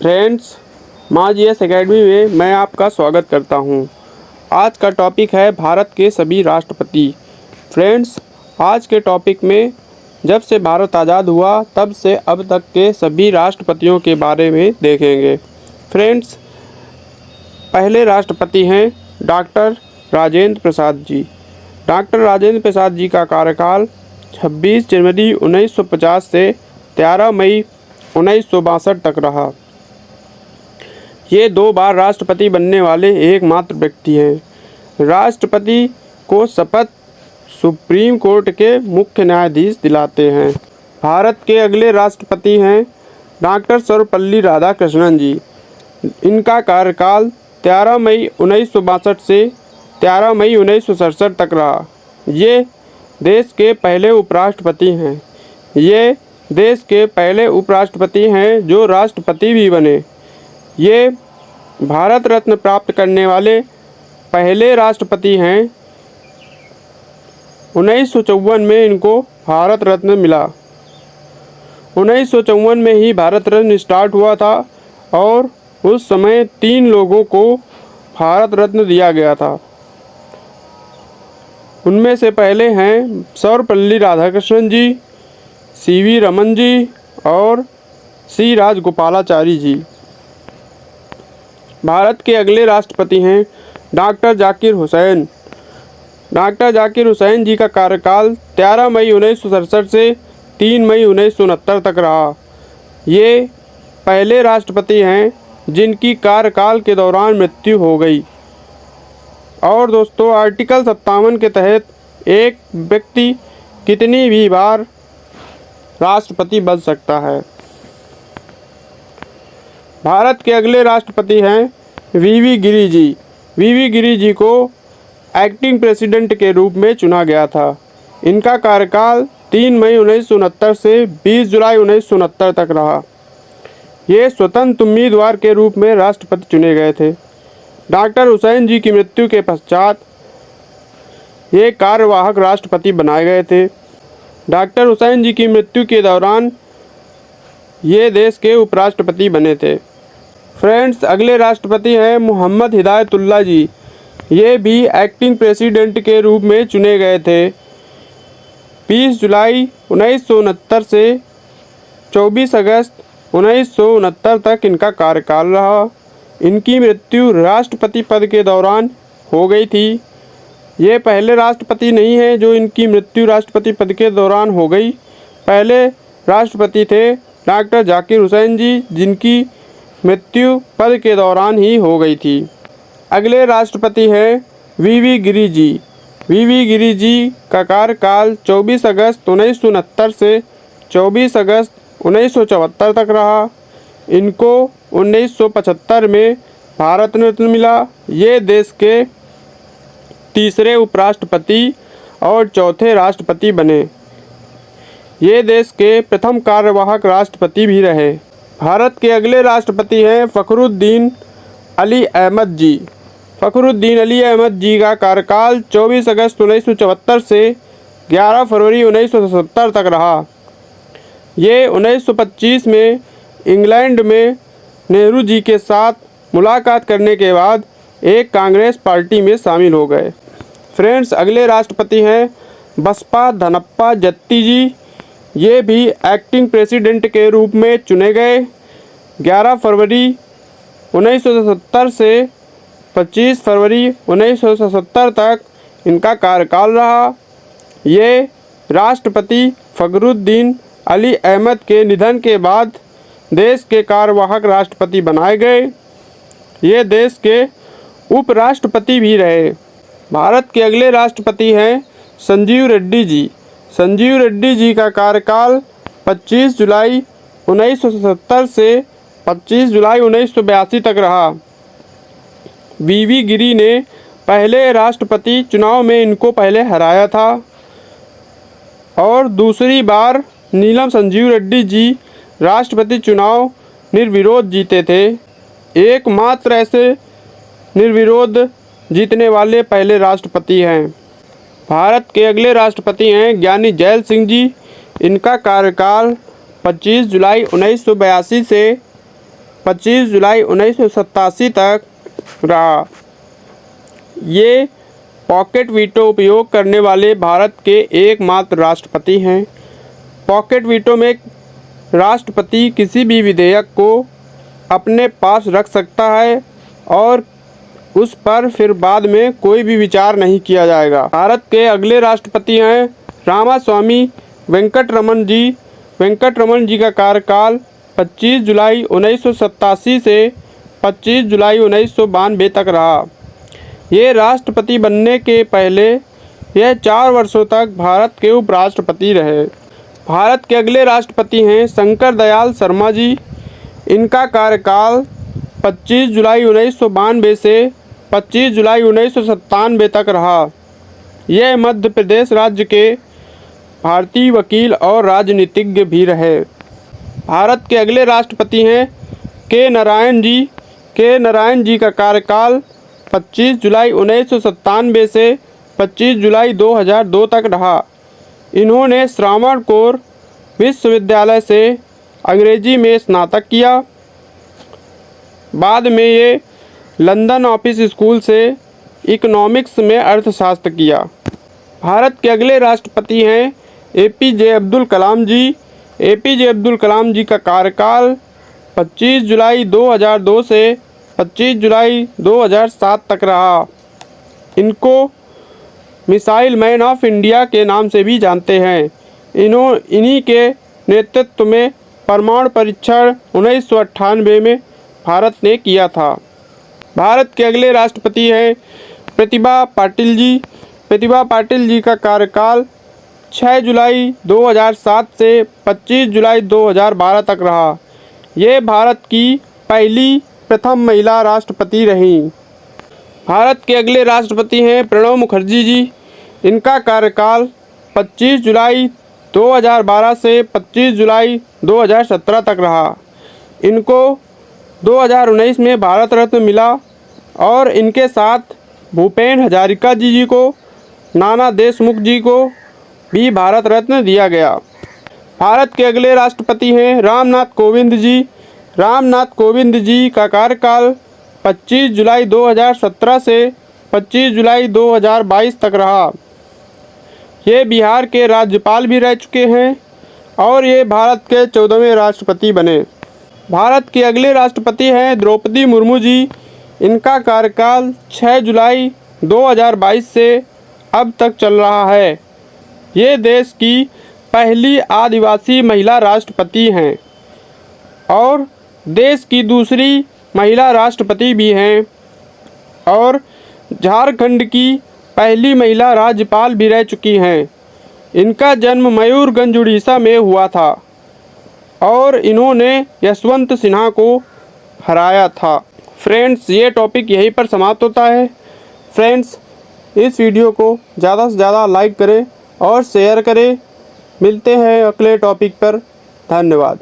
Friends, माँ GS academy में मैं आपका स्वागत करता हूँ। आज का टॉपिक है भारत के सभी राष्ट्रपति। फ्रेंड्स, आज के टॉपिक में जब से भारत आज़ाद हुआ तब से अब तक के सभी राष्ट्रपतियों के बारे में देखेंगे। फ्रेंड्स, पहले राष्ट्रपति हैं डॉक्टर राजेंद्र प्रसाद जी। डॉक्टर राजेंद्र प्रसाद जी का कार्यकाल 26 जनवरी 1950 से 13 मई 1962 तक रहा। ये 2 बार राष्ट्रपति बनने वाले एकमात्र व्यक्ति हैं। राष्ट्रपति को शपथ सुप्रीम कोर्ट के मुख्य न्यायाधीश दिलाते हैं। भारत के अगले राष्ट्रपति हैं डॉक्टर सर्वपल्ली राधाकृष्णन जी। इनका कार्यकाल 13 मई 1962 से 13 मई 1967 तक रहा। ये देश के पहले उपराष्ट्रपति हैं। ये देश के पहले उपराष्ट्रपति हैं जो राष्ट्रपति भी बने। ये भारत रत्न प्राप्त करने वाले पहले राष्ट्रपति हैं। 1954 में इनको भारत रत्न मिला। 1954 में ही भारत रत्न स्टार्ट हुआ था और उस समय 3 लोगों को भारत रत्न दिया गया था। उनमें से पहले हैं सर्वपल्ली राधाकृष्णन जी, सीवी रमन जी और सी राजगोपालाचारी जी। भारत के अगले राष्ट्रपति हैं डॉक्टर जाकिर हुसैन। डॉक्टर जाकिर हुसैन जी का कार्यकाल 13 मई 1967 से 3 मई 1969 तक रहा। ये पहले राष्ट्रपति हैं जिनकी कार्यकाल के दौरान मृत्यु हो गई। और दोस्तों, आर्टिकल 57 के तहत एक व्यक्ति कितनी भी बार राष्ट्रपति बन सकता है। भारत के अगले राष्ट्रपति हैं वीवी गिरी जी। वीवी गिरी जी को एक्टिंग प्रेसिडेंट के रूप में चुना गया था। इनका कार्यकाल 3 मई 1969 से 20 जुलाई 1969 तक रहा। ये स्वतंत्र उम्मीदवार के रूप में राष्ट्रपति चुने गए थे। डॉक्टर हुसैन जी की मृत्यु के पश्चात ये कार्यवाहक राष्ट्रपति बनाए गए थे। डॉक्टर हुसैन जी की मृत्यु के दौरान ये देश के उपराष्ट्रपति बने थे। फ्रेंड्स, अगले राष्ट्रपति हैं मोहम्मद हिदायतुल्लाह जी। ये भी एक्टिंग प्रेसिडेंट के रूप में चुने गए थे। 20 जुलाई 1969 से 24 अगस्त 1969 तक इनका कार्यकाल रहा। इनकी मृत्यु राष्ट्रपति पद के दौरान हो गई थी। ये पहले राष्ट्रपति नहीं है जो इनकी मृत्यु राष्ट्रपति पद के दौरान हो गई। पहले राष्ट्रपति थे डॉक्टर जाकिर हुसैन जी, जिनकी मृत्यु पद के दौरान ही हो गई थी। अगले राष्ट्रपति हैं वीवी गिरी जी। वीवी गिरी जी का कार्यकाल 24 अगस्त 1969 से 24 अगस्त 1974 तक रहा। इनको 1975 में भारत रत्न मिला। ये देश के तीसरे उपराष्ट्रपति और चौथे राष्ट्रपति बने। ये देश के प्रथम कार्यवाहक राष्ट्रपति भी रहे। भारत के अगले राष्ट्रपति हैं फ़खरुद्दीन अली अहमद जी। फ़खरुद्दीन अली अहमद जी का कार्यकाल 24 अगस्त 1974 से 11 फरवरी 1970 तक रहा। ये 1925 में इंग्लैंड में नेहरू जी के साथ मुलाकात करने के बाद एक कांग्रेस पार्टी में शामिल हो गए। फ्रेंड्स, अगले राष्ट्रपति हैं बसपा धनप्पा जत्ती जी। ये भी एक्टिंग प्रेसिडेंट के रूप में चुने गए। 11 फरवरी 1970 से 25 फरवरी 1970 तक इनका कार्यकाल रहा। ये राष्ट्रपति फ़खरुद्दीन अली अहमद के निधन के बाद देश के कार्यवाहक राष्ट्रपति बनाए गए। ये देश के उपराष्ट्रपति भी रहे। भारत के अगले राष्ट्रपति हैं संजीव रेड्डी जी। संजीव रेड्डी जी का कार्यकाल 25 जुलाई 1970 से 25 जुलाई 1982 तक रहा। वीवी गिरी ने पहले राष्ट्रपति चुनाव में इनको पहले हराया था और दूसरी बार नीलम संजीव रेड्डी जी राष्ट्रपति चुनाव निर्विरोध जीते थे। एकमात्र ऐसे निर्विरोध जीतने वाले पहले राष्ट्रपति हैं। भारत के अगले राष्ट्रपति हैं ज्ञानी जैल सिंह जी। इनका कार्यकाल 25 जुलाई 1982 से 25 जुलाई 1987 तक रहा। ये पॉकेट वीटो उपयोग करने वाले भारत के एकमात्र राष्ट्रपति हैं। पॉकेट वीटो में राष्ट्रपति किसी भी विधेयक को अपने पास रख सकता है और उस पर फिर बाद में कोई भी विचार नहीं किया जाएगा। भारत के अगले राष्ट्रपति हैं रामास्वामी वेंकटरमन जी। वेंकटरमन जी का कार्यकाल 25 जुलाई 1987 से 25 जुलाई 1992 तक रहा। ये राष्ट्रपति बनने के पहले यह 4 वर्षों तक भारत के उपराष्ट्रपति रहे। भारत के अगले राष्ट्रपति हैं शंकर दयाल शर्मा जी। इनका कार्यकाल 25 जुलाई 1992 से 25 जुलाई 1997 तक रहा। यह मध्य प्रदेश राज्य के भारतीय वकील और राजनीतिज्ञ भी रहे। भारत के अगले राष्ट्रपति हैं के नारायण जी। के नारायण जी का कार्यकाल 25 जुलाई 1997 से 25 जुलाई 2002 तक रहा। इन्होंने श्रावणकोर विश्वविद्यालय से अंग्रेजी में स्नातक किया। बाद में ये लंदन ऑफिस स्कूल से इकोनॉमिक्स में अर्थशास्त्र किया। भारत के अगले राष्ट्रपति हैं एपीजे अब्दुल कलाम जी। एपीजे अब्दुल कलाम जी का कार्यकाल 25 जुलाई 2002 से 25 जुलाई 2007 तक रहा। इनको मिसाइल मैन ऑफ इंडिया के नाम से भी जानते हैं। इन्हीं के नेतृत्व में परमाणु परीक्षण 1998 में भारत ने किया था। भारत के अगले राष्ट्रपति हैं प्रतिभा पाटिल जी। प्रतिभा पाटिल जी का कार्यकाल 6 जुलाई 2007 से 25 जुलाई 2012 तक रहा। ये भारत की प्रथम महिला राष्ट्रपति रहीं। भारत के अगले राष्ट्रपति हैं प्रणब मुखर्जी जी। इनका कार्यकाल 25 जुलाई 2012 से 25 जुलाई 2017 तक रहा। इनको 2019 में भारत रत्न मिला और इनके साथ भूपेन हजारिका जी को, नाना देशमुख जी को भी भारत रत्न दिया गया। भारत के अगले राष्ट्रपति हैं रामनाथ कोविंद जी। रामनाथ कोविंद जी का कार्यकाल 25 जुलाई 2017 से 25 जुलाई 2022 तक रहा। ये बिहार के राज्यपाल भी रह चुके हैं और ये भारत के 14वें राष्ट्रपति बने। भारत के अगले राष्ट्रपति हैं द्रौपदी मुर्मू जी। इनका कार्यकाल 6 जुलाई 2022 से अब तक चल रहा है। ये देश की पहली आदिवासी महिला राष्ट्रपति हैं और देश की दूसरी महिला राष्ट्रपति भी हैं और झारखंड की पहली महिला राज्यपाल भी रह चुकी हैं। इनका जन्म मयूरगंज उड़ीसा में हुआ था और इन्होंने यशवंत सिन्हा को हराया था। फ्रेंड्स, ये टॉपिक यहीं पर समाप्त होता है। फ्रेंड्स, इस वीडियो को ज़्यादा से ज़्यादा लाइक करें और शेयर करें। मिलते हैं अगले टॉपिक पर। धन्यवाद।